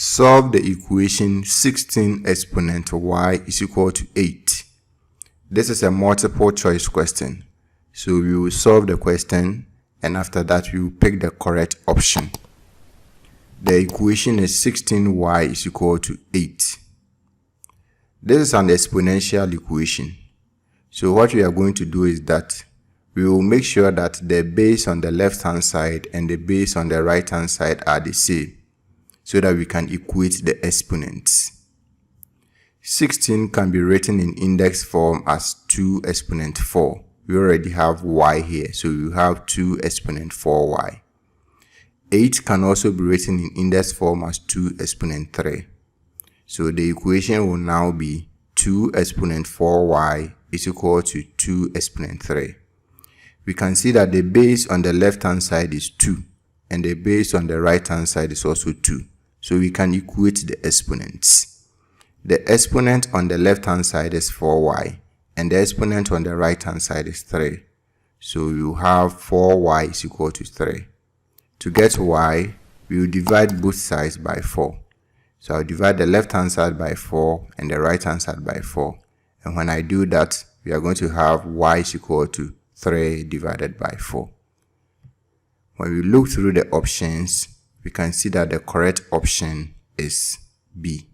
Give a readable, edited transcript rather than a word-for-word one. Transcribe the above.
Solve the equation 16 exponent y is equal to 8. This is a multiple choice question. So we will solve the question, and after that we will pick the correct option. The equation is 16y is equal to 8. This is an exponential equation. So what we are going to do is that we will make sure that the base on the left hand side and the base on the right hand side are the same, so that we can equate the exponents. 16 can be written in index form as 2 exponent 4. We already have y here, so we have 2 exponent 4y. 8 can also be written in index form as 2 exponent 3. So the equation will now be 2 exponent 4y is equal to 2 exponent 3. We can see that the base on the left hand side is 2 and the base on the right hand side is also 2. So we can equate the exponents. The exponent on the left hand side is 4y and the exponent on the right hand side is 3. So we will have 4y is equal to 3. To get y, we will divide both sides by 4. So I'll divide the left hand side by 4 and the right hand side by 4. And when I do that, we are going to have y is equal to 3 divided by 4. When we look through the options, we can see that the correct option is B.